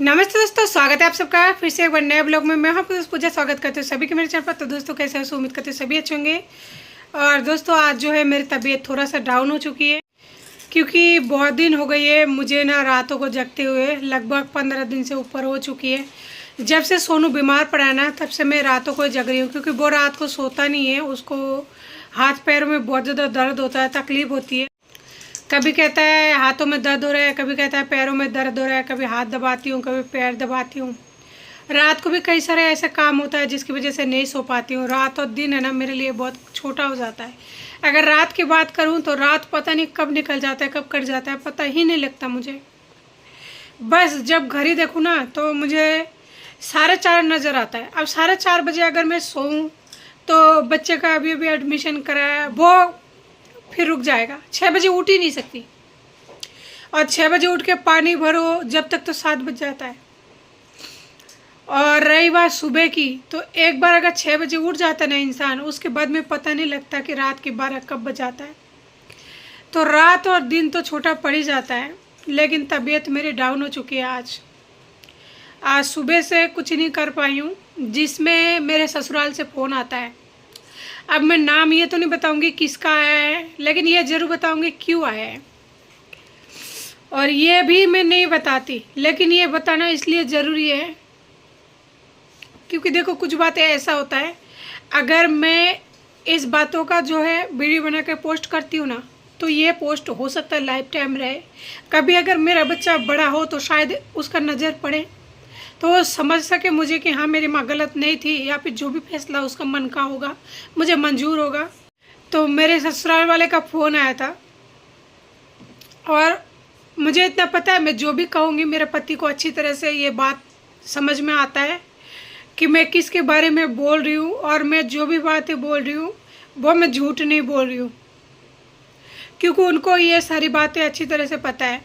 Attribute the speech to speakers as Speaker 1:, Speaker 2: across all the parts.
Speaker 1: नमस्ते दोस्तों, स्वागत है आप सबका फिर से एक बार नए ब्लॉग में। मैं आपको दोस्त पूजा स्वागत करती हूँ सभी के मेरे चैनल पर। तो दोस्तों कैसे हो, उम्मीद करते हो सभी अच्छे होंगे। और दोस्तों आज जो है मेरी तबीयत थोड़ा सा डाउन हो चुकी है, क्योंकि बहुत दिन हो गई है मुझे ना रातों को जगते हुए। लगभग 15 दिन से ऊपर हो चुकी है। जब से सोनू बीमार पड़ा है ना, तब से मैं रातों को जग रही हूँ, क्योंकि वो रात को सोता नहीं है। उसको हाथ पैरों में बहुत ज़्यादा दर्द होता है, तकलीफ होती है। कभी कहता है हाथों में दर्द हो रहा है, कभी कहता है पैरों में दर्द हो रहा है, कभी हाथ दबाती हूँ, कभी पैर दबाती हूँ। रात को भी कई सारे ऐसे काम होता है जिसकी वजह से नहीं सो पाती हूँ। रात और दिन है ना मेरे लिए बहुत छोटा हो जाता है। अगर रात की बात करूँ तो रात पता नहीं कब निकल जाता है, कब कट जाता है, पता ही नहीं लगता मुझे। बस जब घड़ी देखूँ ना तो मुझे 4:30 नज़र आता है। अब 4:30 बजे अगर मैं सोऊं तो बच्चे का अभी अभी एडमिशन कराया, वो फिर रुक जाएगा। 6 बजे उठ ही नहीं सकती, और 6 बजे उठ के पानी भरो जब तक तो 7 बज जाता है। और रही बात सुबह की, तो एक बार अगर 6 बजे उठ जाता है ना इंसान, उसके बाद में पता नहीं लगता कि रात के 12 कब बज जाता है। तो रात और दिन तो छोटा पड़ ही जाता है, लेकिन तबीयत मेरी डाउन हो चुकी है। आज सुबह से कुछ नहीं कर पाई हूँ, जिसमें मेरे ससुराल से फ़ोन आता है। अब मैं नाम ये तो नहीं बताऊंगी किसका आया है, लेकिन ये ज़रूर बताऊंगी क्यों आया है। और ये भी मैं नहीं बताती, लेकिन ये बताना इसलिए ज़रूरी है क्योंकि देखो कुछ बातें ऐसा होता है, अगर मैं इस बातों का जो है वीडियो बना के पोस्ट करती हूँ ना, तो ये पोस्ट हो सकता है लाइफ टाइम रहे। कभी अगर मेरा बच्चा बड़ा हो तो शायद उसका नज़र पड़े, तो वो समझ सके मुझे कि हाँ मेरी माँ गलत नहीं थी, या फिर जो भी फैसला उसका मन का होगा मुझे मंजूर होगा। तो मेरे ससुराल वाले का फ़ोन आया था, और मुझे इतना पता है मैं जो भी कहूँगी मेरे पति को अच्छी तरह से ये बात समझ में आता है कि मैं किसके बारे में बोल रही हूँ, और मैं जो भी बातें बोल रही हूँ वो मैं झूठ नहीं बोल रही हूँ, क्योंकि उनको ये सारी बातें अच्छी तरह से पता है।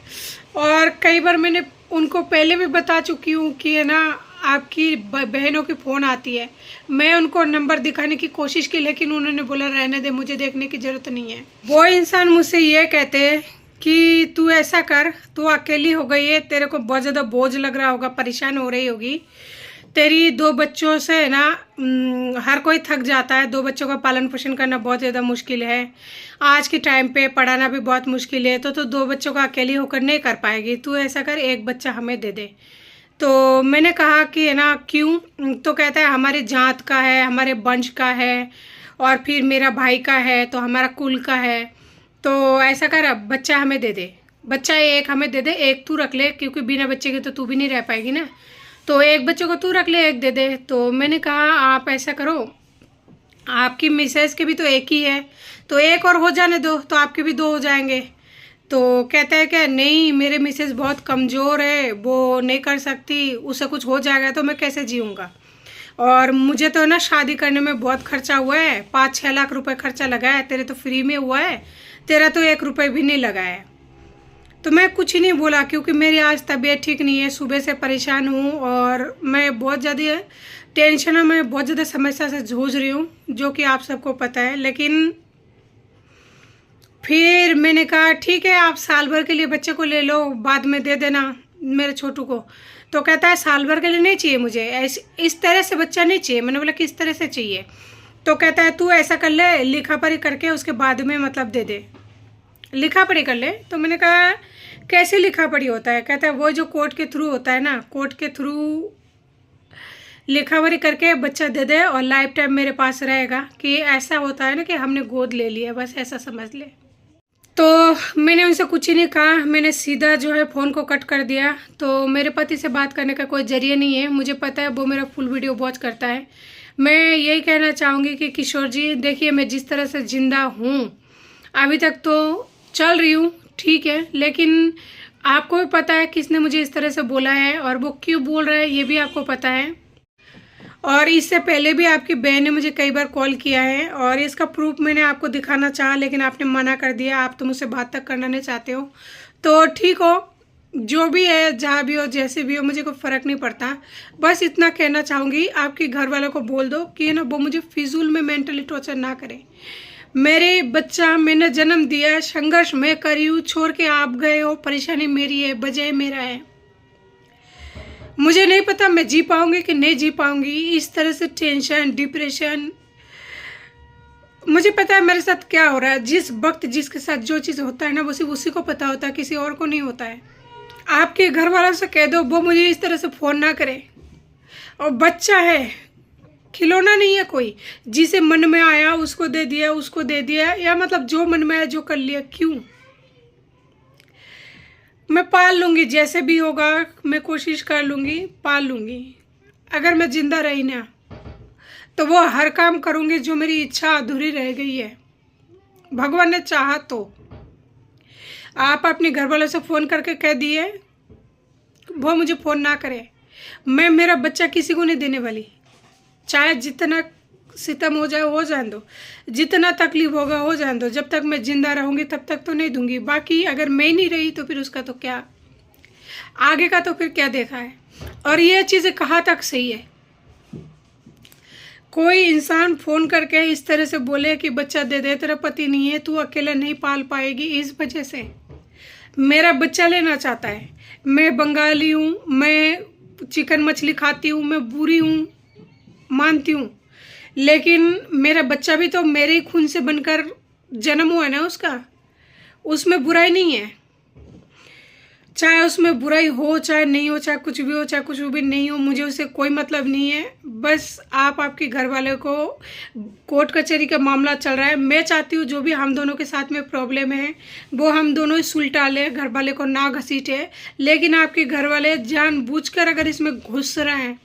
Speaker 1: और कई बार मैंने उनको पहले भी बता चुकी हूँ कि है ना आपकी बहनों की फ़ोन आती है। मैं उनको नंबर दिखाने की कोशिश की, लेकिन उन्होंने बोला रहने दे, मुझे देखने की ज़रूरत नहीं है। वो इंसान मुझसे ये कहते हैं कि तू ऐसा कर, तू अकेली हो गई है, तेरे को बहुत ज़्यादा बोझ लग रहा होगा, परेशान हो रही होगी। तेरी 2 बच्चों से ना हर कोई थक जाता है। 2 बच्चों का पालन पोषण करना बहुत ज़्यादा मुश्किल है। आज के टाइम पे पढ़ाना भी बहुत मुश्किल है। तो 2 बच्चों का अकेली होकर नहीं कर पाएगी। तू ऐसा कर, एक बच्चा हमें दे दे। तो मैंने कहा कि है ना क्यों? तो कहता है हमारे जात का है, हमारे वंश का है, और फिर मेरा भाई का है, तो हमारा कुल का है। तो ऐसा कर, अब बच्चा हमें दे दे, बच्चा एक हमें दे दे, एक तू रख ले, क्योंकि बिना बच्चे के तो तू भी नहीं रह पाएगी ना। तो एक बच्चे को तू रख ले, एक दे दे। तो मैंने कहा आप ऐसा करो, आपकी मिसेस के भी तो एक ही है, तो एक और हो जाने दो, तो आपके भी 2 हो जाएंगे। तो कहता है कि नहीं मेरे मिसेस बहुत कमज़ोर है, वो नहीं कर सकती, उससे कुछ हो जाएगा तो मैं कैसे जीऊँगा। और मुझे तो ना शादी करने में बहुत खर्चा हुआ है, 5-6 लाख रुपए खर्चा लगा है। तेरे तो फ्री में हुआ है, तेरा तो 1 रुपये भी नहीं लगा है। तो मैं कुछ ही नहीं बोला, क्योंकि मेरी आज तबीयत ठीक नहीं है, सुबह से परेशान हूँ, और मैं बहुत ज़्यादा टेंशन है, मैं बहुत ज़्यादा समस्या से जूझ रही हूँ, जो कि आप सबको पता है। लेकिन फिर मैंने कहा ठीक है, आप साल भर के लिए बच्चे को ले लो, बाद में दे देना मेरे छोटू को। तो कहता है साल भर के लिए नहीं चाहिए मुझे, इस तरह से बच्चा नहीं चाहिए। मैंने बोला किस तरह से चाहिए? तो कहता है तू ऐसा कर ले, लिखा पढ़ी करके उसके बाद में मतलब दे दे, लिखा पढ़ी कर ले। तो मैंने कहा कैसे लिखा पढ़ी होता है? कहता है वो जो कोर्ट के थ्रू होता है ना, कोर्ट के थ्रू लिखा पढ़ी करके बच्चा दे दे, और लाइफ टाइम मेरे पास रहेगा। कि ऐसा होता है ना कि हमने गोद ले लिया, बस ऐसा समझ ले। तो मैंने उनसे कुछ ही नहीं कहा, मैंने सीधा जो है फ़ोन को कट कर दिया। तो मेरे पति से बात करने का कोई ज़रिया नहीं है, मुझे पता है वो मेरा फुल वीडियो वॉच करता है। मैं यही कहना चाहूँगी कि किशोर जी देखिए, मैं जिस तरह से ज़िंदा हूँ अभी तक तो चल रही हूँ, ठीक है, लेकिन आपको भी पता है किसने मुझे इस तरह से बोला है, और वो क्यों बोल रहा है ये भी आपको पता है। और इससे पहले भी आपकी बहन ने मुझे कई बार कॉल किया है, और इसका प्रूफ मैंने आपको दिखाना चाहा, लेकिन आपने मना कर दिया। आप तो मुझसे बात तक करना नहीं चाहते हो। तो ठीक हो, जो भी है, जहाँ भी हो, जैसे भी हो, मुझे कोई फ़र्क नहीं पड़ता। बस इतना कहना चाहूँगी, आपके घर वालों को बोल दो कि ना वो मुझे फिजूल में मेंटली टॉर्चर ना करें। मेरे बच्चा मैंने जन्म दिया, संघर्ष मैं करी हूँ, छोड़ के आप गए हो, परेशानी मेरी है, बजाय मेरा है। मुझे नहीं पता मैं जी पाऊंगी कि नहीं जी पाऊंगी। इस तरह से टेंशन, डिप्रेशन, मुझे पता है मेरे साथ क्या हो रहा है। जिस वक्त जिसके साथ जो चीज़ होता है ना, वो सिर्फ उसी को पता होता है, किसी और को नहीं होता है। आपके घर वालों से कह दो वो मुझे इस तरह से फ़ोन ना करे। और बच्चा है, खिलौना नहीं है कोई, जिसे मन में आया उसको दे दिया, उसको दे दिया, या मतलब जो मन में आया जो कर लिया। क्यों? मैं पाल लूँगी, जैसे भी होगा मैं कोशिश कर लूँगी, पाल लूँगी। अगर मैं जिंदा रही ना तो वो हर काम करूँगी जो मेरी इच्छा अधूरी रह गई है, भगवान ने चाहा तो। आप अपने घर वालों से फ़ोन करके कह दिए वो मुझे फ़ोन ना करे। मैं मेरा बच्चा किसी को नहीं देने वाली, चाहे जितना सितम हो जाने दो, जितना तकलीफ होगा हो जाने दो। जब तक मैं जिंदा रहूँगी तब तक तो नहीं दूंगी। बाकी अगर मैं नहीं रही तो फिर उसका तो क्या, आगे का तो फिर क्या देखा है। और ये चीज़ें कहाँ तक सही है? कोई इंसान फ़ोन करके इस तरह से बोले कि बच्चा दे दे, तेरा पति नहीं है, तू अकेला नहीं पाल पाएगी, इस वजह से मेरा बच्चा लेना चाहता है। मैं बंगाली हूँ, मैं चिकन मछली खाती हूँ, मैं बुरी हूँ मानती हूँ, लेकिन मेरा बच्चा भी तो मेरे ही खून से बनकर जन्म हुआ है ना, उसमें बुराई नहीं है। चाहे उसमें बुराई हो चाहे नहीं हो, चाहे कुछ भी हो चाहे कुछ भी नहीं हो, मुझे उससे कोई मतलब नहीं है। बस आपके घर वाले को, कोर्ट कचहरी का मामला चल रहा है, मैं चाहती हूँ जो भी हम दोनों के साथ में प्रॉब्लम है वो हम दोनों ही सुलटा ले, घर वाले को ना घसीटे। लेकिन आपके घर वाले जानबूझकर अगर इसमें घुस रहे हैं,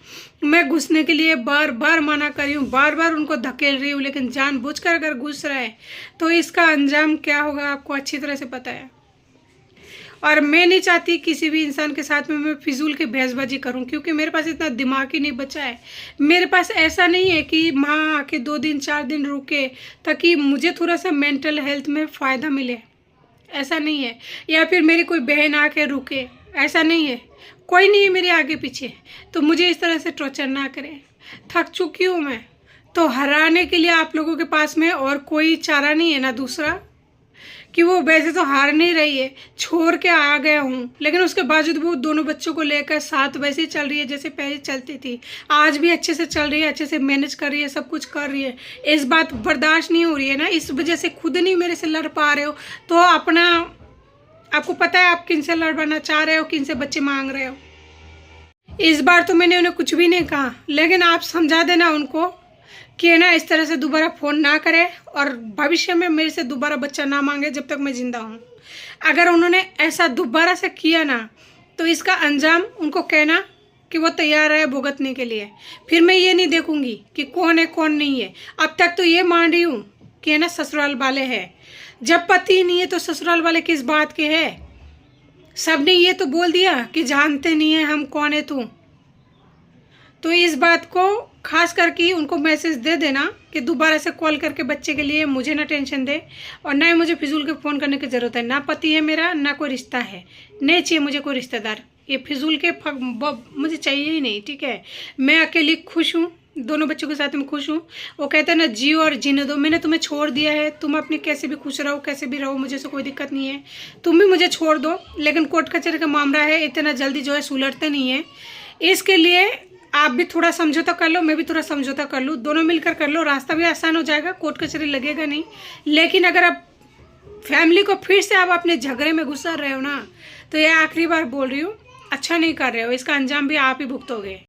Speaker 1: मैं घुसने के लिए बार बार मना कर रही हूँ, बार बार उनको धकेल रही हूँ, लेकिन जानबूझकर अगर घुस रहे हैं तो इसका अंजाम क्या होगा आपको अच्छी तरह से पता है। और मैं नहीं चाहती किसी भी इंसान के साथ में मैं फिजूल की बहसबाजी करूं, क्योंकि मेरे पास इतना दिमाग ही नहीं बचा है। मेरे पास ऐसा नहीं है कि माँ आके 2 दिन 4 दिन रुके ताकि मुझे थोड़ा सा मेंटल हेल्थ में फ़ायदा मिले, ऐसा नहीं है। या फिर मेरी कोई बहन आके रुके, ऐसा नहीं है। कोई नहीं है मेरे आगे पीछे, तो मुझे इस तरह से टॉर्चर ना करें। थक चुकी हूँ मैं, तो हराने के लिए आप लोगों के पास में और कोई चारा नहीं है ना दूसरा, कि वो वैसे तो हार नहीं रही है, छोड़ के आ गया हूँ, लेकिन उसके बावजूद वो दोनों बच्चों को लेकर साथ वैसे ही चल रही है जैसे पहले चलती थी। आज भी अच्छे से चल रही है, अच्छे से मैनेज कर रही है, सब कुछ कर रही है। इस बात बर्दाश्त नहीं हो रही है ना, इस वजह से खुद नहीं मेरे से लड़ पा रहे हो, तो अपना आपको पता है आप किन से लड़वाना चाह रहे हो, किन से बच्चे मांग रहे हो। इस बार तो मैंने उन्हें कुछ भी नहीं कहा, लेकिन आप समझा देना उनको कि ना इस तरह से दोबारा फ़ोन ना करे और भविष्य में मेरे से दोबारा बच्चा ना मांगे जब तक मैं ज़िंदा हूँ। अगर उन्होंने ऐसा दोबारा से किया ना तो इसका अंजाम उनको कहना कि वो तैयार है भुगतने के लिए। फिर मैं ये नहीं देखूँगी कि कौन है कौन नहीं है। अब तक तो ये मान रही हूँ कि है ना ससुराल वाले हैं, जब पति नहीं है तो ससुराल वाले किस बात के हैं। सबने ये तो बोल दिया कि जानते नहीं है हम कौन है तू। तो इस बात को खास करके उनको मैसेज दे देना कि दोबारा से कॉल करके बच्चे के लिए मुझे ना टेंशन दे, और ना ही मुझे फिजूल के फ़ोन करने की ज़रूरत है। ना पति है मेरा, ना कोई रिश्ता है, नहीं चाहिए मुझे कोई रिश्तेदार। ये फिजूल के मुझे चाहिए ही नहीं, ठीक है। मैं अकेली खुश हूँ, दोनों बच्चों के साथ में खुश हूँ। वो कहते हैं ना जियो और जीने दो, मैंने तुम्हें छोड़ दिया है, तुम अपने कैसे भी खुश रहो, कैसे भी रहो, मुझे से कोई दिक्कत नहीं है। तुम भी मुझे छोड़ दो, लेकिन कोर्ट कचहरी का मामला है, इतना जल्दी जो है सुलझते नहीं है। इसके लिए आप भी थोड़ा समझौता कर लो, मैं भी थोड़ा समझौता कर लूँ, दोनों मिलकर कर लो, रास्ता भी आसान हो जाएगा, कोर्ट कचहरी लगेगा नहीं। लेकिन अगर आप फैमिली को फिर से आप अपने झगड़े में घुसा रहे हो ना, तो ये आखिरी बार बोल रही हूँ, अच्छा नहीं कर रहे हो, इसका अंजाम भी आप ही भुगतोगे।